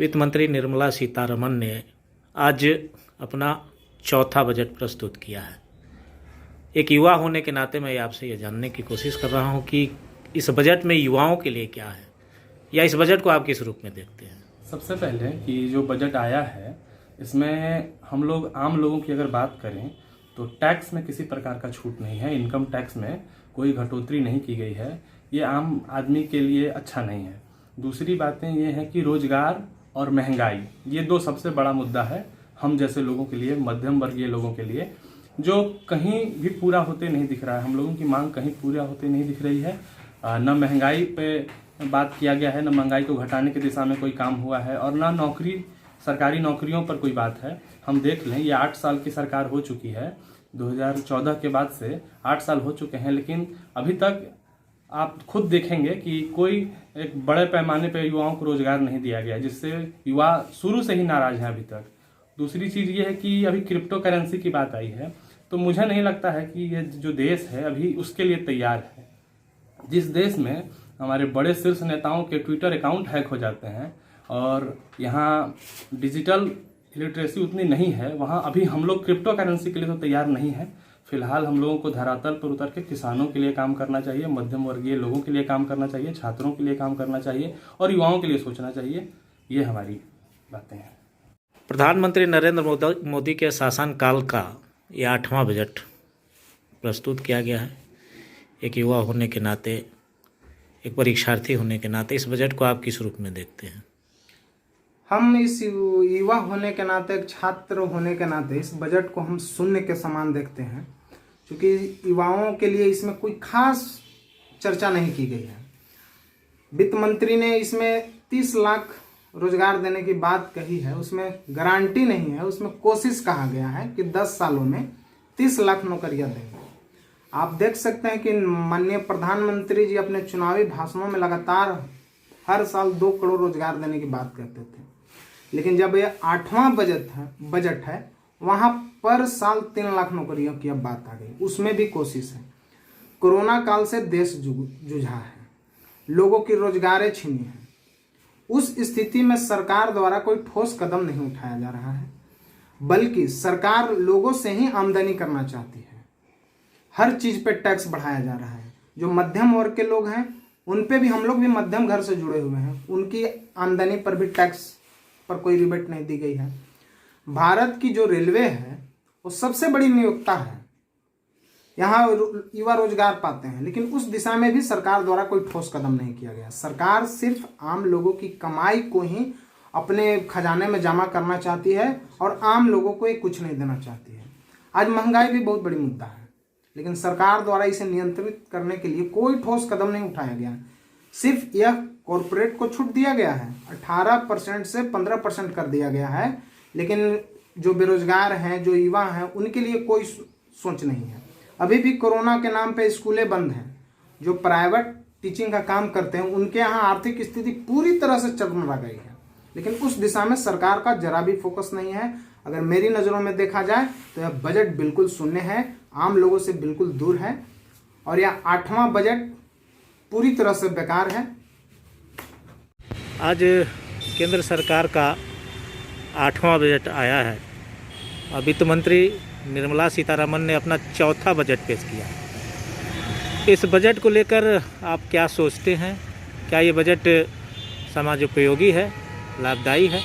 वित्त मंत्री निर्मला सीतारमण ने आज अपना चौथा बजट प्रस्तुत किया है। एक युवा होने के नाते मैं आपसे ये जानने की कोशिश कर रहा हूँ कि इस बजट में युवाओं के लिए क्या है, या इस बजट को आप किस रूप में देखते हैं? सबसे पहले कि जो बजट आया है इसमें हम लोग आम लोगों की अगर बात करें तो टैक्स में किसी प्रकार का छूट नहीं है। इनकम टैक्स में कोई घटोतरी नहीं की गई है। ये आम आदमी के लिए अच्छा नहीं है। दूसरी बातें ये हैं कि रोजगार और महंगाई, ये दो सबसे बड़ा मुद्दा है हम जैसे लोगों के लिए, मध्यम वर्गीय लोगों के लिए, जो कहीं भी पूरा होते नहीं दिख रहा है। हम लोगों की मांग कहीं पूरा होते नहीं दिख रही है। न महंगाई पे बात किया गया है, न महंगाई को घटाने की दिशा में कोई काम हुआ है, और न नौकरी, सरकारी नौकरियों पर कोई बात है। हम देख लें, ये 8 साल की सरकार हो चुकी है। 2014 के बाद से 8 साल हो चुके हैं, लेकिन अभी तक आप खुद देखेंगे कि कोई एक बड़े पैमाने पर युवाओं को रोजगार नहीं दिया गया, जिससे युवा शुरू से ही नाराज हैं अभी तक। दूसरी चीज ये है कि अभी क्रिप्टो करेंसी की बात आई है, तो मुझे नहीं लगता है कि ये जो देश है अभी उसके लिए तैयार है। जिस देश में हमारे बड़े शीर्ष नेताओं के ट्विटर अकाउंट हैक हो जाते हैं और यहाँ डिजिटल लिटरेसी उतनी नहीं है, वहाँ अभी हम लोग क्रिप्टो करेंसी के लिए तो तैयार नहीं है। फिलहाल हम लोगों को धरातल पर उतर के किसानों के लिए काम करना चाहिए, मध्यम वर्गीय लोगों के लिए काम करना चाहिए, छात्रों के लिए काम करना चाहिए और युवाओं के लिए सोचना चाहिए। ये हमारी बातें हैं। प्रधानमंत्री नरेंद्र मोदी के शासनकाल का ये 8वां बजट प्रस्तुत किया गया है। एक युवा होने के नाते, एक परीक्षार्थी होने के नाते इस बजट को आप किस रूप में देखते हैं? हम इस युवा होने के नाते, एक छात्र होने के नाते इस बजट को हम शून्य के समान देखते हैं, क्योंकि युवाओं के लिए इसमें कोई खास चर्चा नहीं की गई है। वित्त मंत्री ने इसमें 30 लाख रोजगार देने की बात कही है, उसमें गारंटी नहीं है। उसमें कोशिश कहा गया है कि 10 सालों में 30 लाख नौकरियां देंगे। आप देख सकते हैं कि माननीय प्रधानमंत्री जी अपने चुनावी भाषणों में लगातार हर साल 2 करोड़ रोजगार देने की बात करते थे, लेकिन जब ये 8वां बजट है वहां पर साल 3 लाख नौकरियों की अब बात आ गई। उसमें भी कोशिश है। कोरोना काल से देश जूझा है, लोगों की रोजगारें छीनी है। उस स्थिति में सरकार द्वारा कोई ठोस कदम नहीं उठाया जा रहा है, बल्कि सरकार लोगों से ही आमदनी करना चाहती है। हर चीज पे टैक्स बढ़ाया जा रहा है। जो मध्यम वर्ग के लोग हैं उन पे भी, हम लोग भी मध्यम घर से जुड़े हुए हैं, उनकी आमदनी पर भी टैक्स पर कोई रिबेट नहीं दी गई है। भारत की जो रेलवे है वो सबसे बड़ी नियोक्ता है, यहाँ युवा रोजगार पाते हैं, लेकिन उस दिशा में भी सरकार द्वारा कोई ठोस कदम नहीं किया गया। सरकार सिर्फ आम लोगों की कमाई को ही अपने खजाने में जमा करना चाहती है और आम लोगों को ये कुछ नहीं देना चाहती है। आज महंगाई भी बहुत बड़ी मुद्दा है, लेकिन सरकार द्वारा इसे नियंत्रित करने के लिए कोई ठोस कदम नहीं उठाया गया। सिर्फ यह कॉरपोरेट को छूट दिया गया है, 18% से 15% कर दिया गया है, लेकिन जो बेरोजगार हैं, जो युवा हैं, उनके लिए कोई सोच नहीं है। अभी भी कोरोना के नाम पे स्कूलें बंद हैं। जो प्राइवेट टीचिंग का काम करते हैं उनके यहाँ आर्थिक स्थिति पूरी तरह से चरमरा गई है, लेकिन उस दिशा में सरकार का जरा भी फोकस नहीं है। अगर मेरी नज़रों में देखा जाए तो यह बजट बिल्कुल शून्य है, आम लोगों से बिल्कुल दूर है, और यह 8वां बजट पूरी तरह से बेकार है। आज केंद्र सरकार का 8वां बजट आया है और वित्त मंत्री निर्मला सीतारमण ने अपना चौथा बजट पेश किया। इस बजट को लेकर आप क्या सोचते हैं? क्या ये बजट समाजोपयोगी है, लाभदायी है?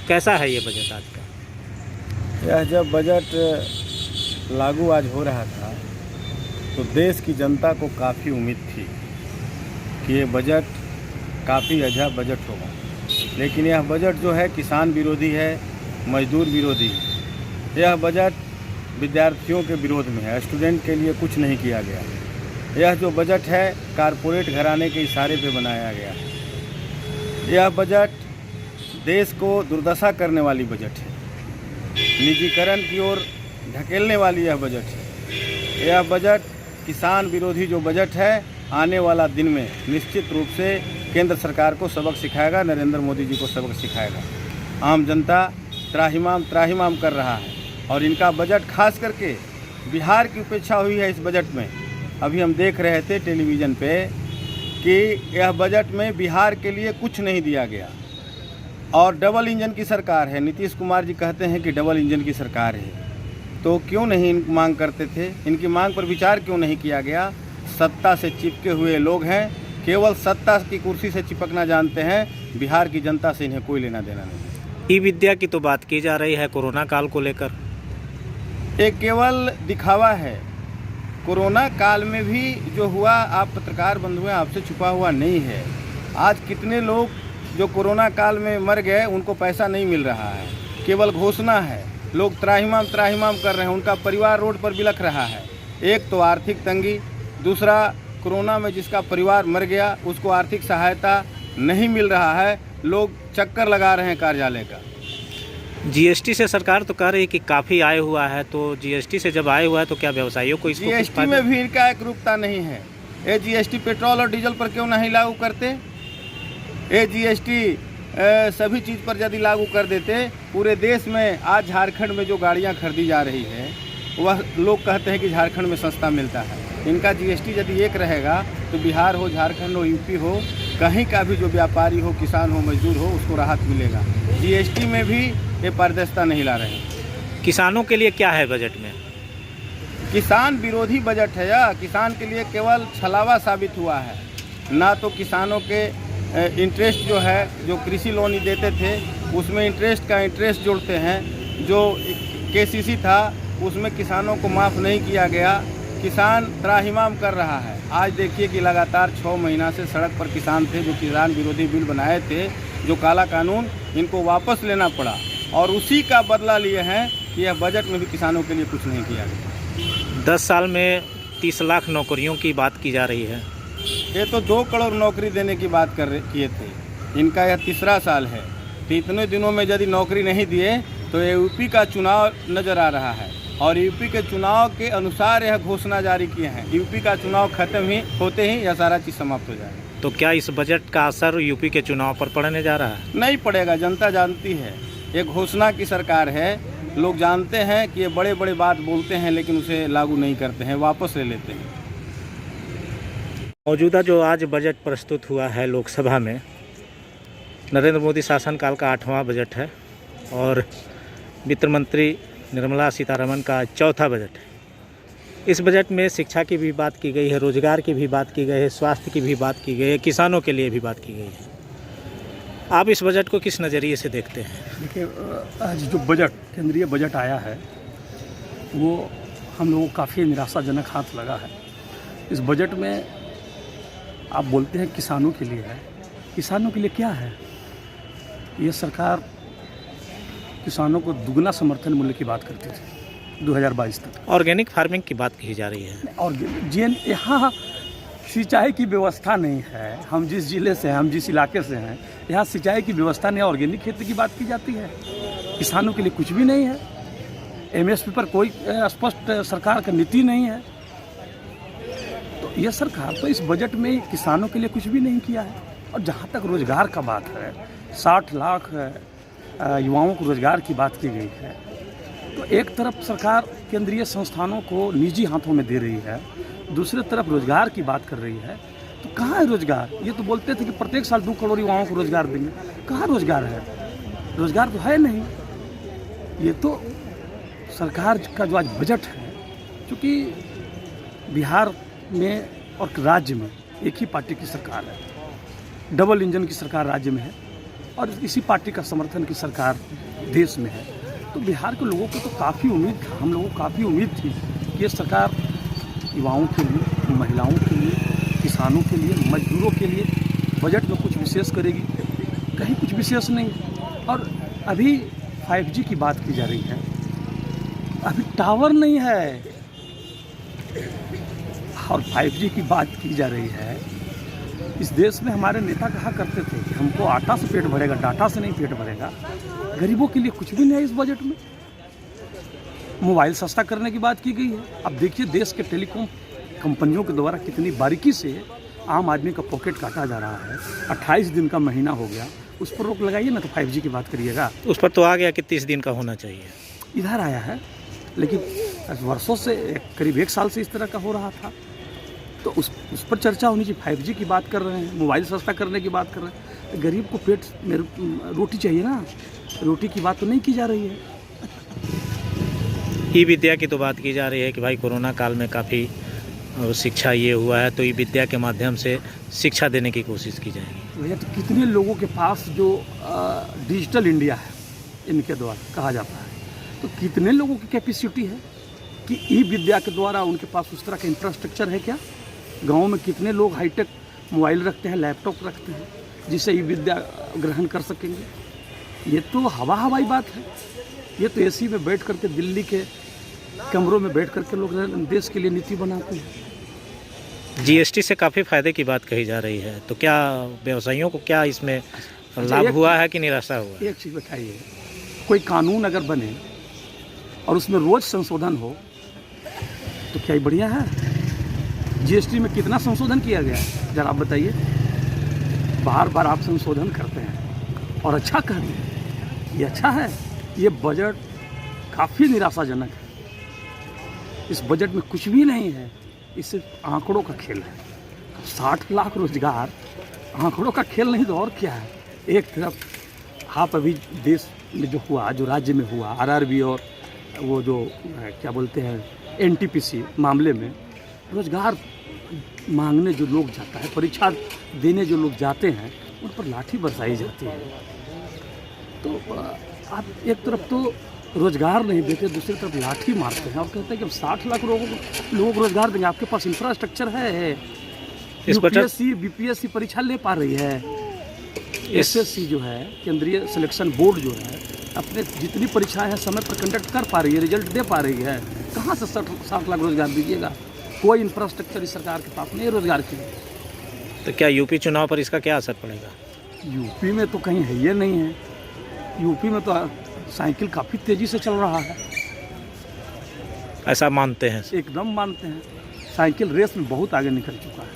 कैसा है ये बजट आज का? यह जब बजट लागू आज हो रहा था तो देश की जनता को काफ़ी उम्मीद थी कि ये बजट काफ़ी अच्छा बजट होगा, लेकिन यह बजट जो है किसान विरोधी है, मजदूर विरोधी है। यह बजट विद्यार्थियों के विरोध में है, स्टूडेंट के लिए कुछ नहीं किया गया। यह जो बजट है कारपोरेट घराने के इशारे पे बनाया गया है। यह बजट देश को दुर्दशा करने वाली बजट है, निजीकरण की ओर ढकेलने वाली यह बजट है। यह बजट किसान विरोधी जो बजट है, आने वाला दिन में निश्चित रूप से केंद्र सरकार को सबक सिखाएगा, नरेंद्र मोदी जी को सबक सिखाएगा। आम जनता त्राहिमाम कर रहा है और इनका बजट खास करके बिहार की उपेक्षा हुई है इस बजट में। अभी हम देख रहे थे टेलीविज़न पे कि यह बजट में बिहार के लिए कुछ नहीं दिया गया। और डबल इंजन की सरकार है। नीतीश कुमार जी कहते हैं कि डबल इंजन की सरकार है, तो क्यों नहीं इनकी मांग करते थे? इनकी मांग पर विचार क्यों नहीं किया गया? सत्ता से चिपके हुए लोग हैं, केवल सत्ता की कुर्सी से चिपकना जानते हैं। बिहार की जनता से इन्हें कोई लेना देना नहीं। ई विद्या की तो बात की जा रही है कोरोना काल को लेकर। एक केवल दिखावा है। कोरोना काल में भी जो हुआ, आप पत्रकार बंधु हैं, आपसे छुपा हुआ नहीं है। आज कितने लोग जो कोरोना काल में मर गए उनको पैसा नहीं मिल रहा है, केवल घोषणा है। लोग त्राहिमाम कर रहे हैं, उनका परिवार रोड पर बिलख रहा है। एक तो आर्थिक तंगी, दूसरा कोरोना में जिसका परिवार मर गया उसको आर्थिक सहायता नहीं मिल रहा है। लोग चक्कर लगा रहे हैं कार्यालय का। जीएसटी से सरकार तो कह रही है कि काफ़ी आय हुआ है, तो जीएसटी से जब आय हुआ है तो क्या व्यवसायियों को इसको कुछ जीएसटी फायदा? में भी इनका एक रूपता नहीं है। ये जीएसटी पेट्रोल और डीजल पर क्यों नहीं लागू करते? ये जीएसटी सभी चीज़ पर यदि लागू कर देते, पूरे देश में आज झारखंड में जो गाड़ियां खरीदी जा रही है वह लोग कहते हैं कि झारखंड में सस्ता मिलता है। इनका जीएसटी यदि एक रहेगा तो बिहार हो, झारखंड हो, यूपी हो, कहीं का भी जो व्यापारी हो, किसान हो, मजदूर हो, उसको राहत मिलेगा। जीएसटी में भी ये पारदर्शिता नहीं ला रहे हैं। किसानों के लिए क्या है बजट में? किसान विरोधी बजट है यह। किसान के लिए केवल छलावा साबित हुआ है। ना तो किसानों के इंटरेस्ट जो है, जो कृषि लोन ही देते थे उसमें इंटरेस्ट जोड़ते हैं। जो केसीसी था उसमें किसानों को माफ़ नहीं किया गया। किसान त्राहिमाम कर रहा है। आज देखिए कि लगातार 6 महीना से सड़क पर किसान थे, जो किसान विरोधी बिल बनाए थे, जो काला कानून, इनको वापस लेना पड़ा और उसी का बदला लिए हैं कि यह बजट में भी किसानों के लिए कुछ नहीं किया गया। 10 साल में 30 लाख नौकरियों की बात की जा रही है। ये तो 2 करोड़ नौकरी देने की बात किए थे। इनका यह तीसरा साल है। तो इतने दिनों में यदि नौकरी नहीं दिए तो ये यूपी का चुनाव नज़र आ रहा है और यूपी के चुनाव के अनुसार यह घोषणा जारी किए हैं। यूपी का चुनाव खत्म ही होते ही यह सारा चीज़ समाप्त हो जाएगा। तो क्या इस बजट का असर यूपी के चुनाव पर पड़ने जा रहा है? नहीं पड़ेगा, जनता जानती है। ये घोषणा की सरकार है। लोग जानते हैं कि ये बड़े बड़े बात बोलते हैं लेकिन उसे लागू नहीं करते हैं, वापस ले लेते हैं। मौजूदा जो आज बजट प्रस्तुत हुआ है लोकसभा में, नरेंद्र मोदी शासनकाल का 8वां बजट है और वित्त मंत्री निर्मला सीतारमण का 4था बजट है। इस बजट में शिक्षा की भी बात की गई है, रोजगार की भी बात की गई है, स्वास्थ्य की भी बात की गई है, किसानों के लिए भी बात की गई है। आप इस बजट को किस नज़रिए से देखते हैं? देखिए, आज जो बजट, केंद्रीय बजट आया है वो हम लोगों को काफ़ी निराशाजनक हाथ लगा है। इस बजट में आप बोलते हैं किसानों के लिए है। किसानों के लिए क्या है? ये सरकार किसानों को दुगना समर्थन मूल्य की बात करती थी 2022 तक। ऑर्गेनिक फार्मिंग की बात की जा रही है। और यहाँ सिंचाई की व्यवस्था नहीं है। हम जिस ज़िले से हैं, हम जिस इलाके से हैं, यहाँ सिंचाई की व्यवस्था नहीं है। ऑर्गेनिक खेती की बात की जाती है। किसानों के लिए कुछ भी नहीं है। एमएसपी पर कोई स्पष्ट सरकार का नीति नहीं है। तो यह सरकार तो इस बजट में किसानों के लिए कुछ भी नहीं किया है। और जहाँ तक रोजगार का बात है, 60 लाख युवाओं को रोजगार की बात की गई है। तो एक तरफ सरकार केंद्रीय संस्थानों को निजी हाथों में दे रही है, दूसरी तरफ रोजगार की बात कर रही है। तो कहाँ है रोजगार? ये तो बोलते थे कि प्रत्येक साल 2 करोड़ युवाओं को रोजगार देंगे। कहाँ रोजगार है? रोजगार तो है नहीं। ये तो सरकार का जो आज बजट है, चूँकि बिहार में और राज्य में एक ही पार्टी की सरकार है, डबल इंजन की सरकार राज्य में है और इसी पार्टी का समर्थन की सरकार देश में है। तो बिहार के लोगों को तो काफ़ी उम्मीद था, हम लोगों को काफ़ी उम्मीद थी कि ये सरकार युवाओं के लिए, महिलाओं के लिए, किसानों के लिए, मजदूरों के लिए बजट में कुछ विशेष करेगी। कहीं कुछ विशेष नहीं। और अभी 5G की बात की जा रही है, अभी टावर नहीं है और 5G की बात की जा रही है। इस देश में हमारे नेता कहा करते थे कि हमको आटा से पेट भरेगा, डाटा से नहीं पेट भरेगा। गरीबों के लिए कुछ भी नहीं है इस बजट में। मोबाइल सस्ता करने की बात की गई है। अब देखिए देश के टेलीकॉम कंपनियों के द्वारा कितनी बारीकी से आम आदमी का पॉकेट काटा जा रहा है। 28 दिन का महीना हो गया, उस पर रोक लगाइए ना। तो 5G की बात करिएगा, उस पर तो आ गया कि 30 दिन का होना चाहिए। इधर आया है, लेकिन वर्षों से करीब 1 साल से इस तरह का हो रहा था। तो उस पर चर्चा होनी चाहिए। 5G की बात कर रहे हैं, मोबाइल सस्ता करने की बात कर रहे हैं। गरीब को पेट में रोटी चाहिए ना, रोटी की बात तो नहीं की जा रही है। ई विद्या की तो बात की जा रही है कि भाई कोरोना काल में काफ़ी शिक्षा ये हुआ है, तो ई विद्या के माध्यम से शिक्षा देने की कोशिश की जाएगी। भैया, तो कितने लोगों के पास जो डिजिटल इंडिया है इनके द्वारा कहा जाता है, तो कितने लोगों की कैपेसिटी है कि ई विद्या के द्वारा उनके पास उस तरह का इंफ्रास्ट्रक्चर है क्या? गांव में कितने लोग हाईटेक मोबाइल रखते हैं, लैपटॉप रखते हैं, जिससे ई विद्या ग्रहण कर सकेंगे? ये तो हवाई बात है। ये तो एसी में बैठ करके, दिल्ली के कमरों में बैठ करके लोग देश के लिए नीति बनाते हैं। जीएसटी से काफ़ी फायदे की बात कही जा रही है, तो क्या व्यवसायियों को क्या इसमें लाभ हुआ है कि निराशा हुआ? एक चीज़ बताइए, कोई कानून अगर बने और उसमें रोज़ संशोधन हो तो क्या ये बढ़िया है? जीएसटी में कितना संशोधन किया गया है जरा आप बताइए। बार बार आप संशोधन करते हैं और अच्छा कहते हैं, ये अच्छा है। ये बजट काफ़ी निराशाजनक है। इस बजट में कुछ भी नहीं है, ये सिर्फ आंकड़ों का खेल है। 60 लाख रोजगार आंकड़ों का खेल नहीं तो और क्या है? एक तरफ आप अभी देश में जो हुआ, जो राज्य में हुआ, आरआरबी और वो जो क्या बोलते हैं एनटीपीसी मामले में रोजगार मांगने जो लोग जाता है, परीक्षा देने जो लोग जाते हैं, उन पर लाठी बरसाई जाती है। तो आप एक तरफ तो रोजगार नहीं देते, दूसरी तरफ लाठी मारते हैं और कहते हैं कि हम 60 लाख लोगों को रोजगार देंगे। आपके पास इंफ्रास्ट्रक्चर है, यूपीएससी बीपीएससी परीक्षा ले पा रही है, एसएससी जो है केंद्रीय सिलेक्शन बोर्ड जो है अपने जितनी परीक्षाएं हैं समय पर कंडक्ट कर पा रही है, रिजल्ट दे पा रही है। कहाँ से 60 लाख रोजगार दीजिएगा? कोई इंफ्रास्ट्रक्चर इस सरकार के पास नहीं है रोजगार के लिए। तो क्या यूपी चुनाव पर इसका क्या असर पड़ेगा? यूपी में तो कहीं है ये नहीं है। यूपी में तो साइकिल काफ़ी तेज़ी से चल रहा है। ऐसा मानते हैं? एकदम मानते हैं, साइकिल रेस में बहुत आगे निकल चुका है।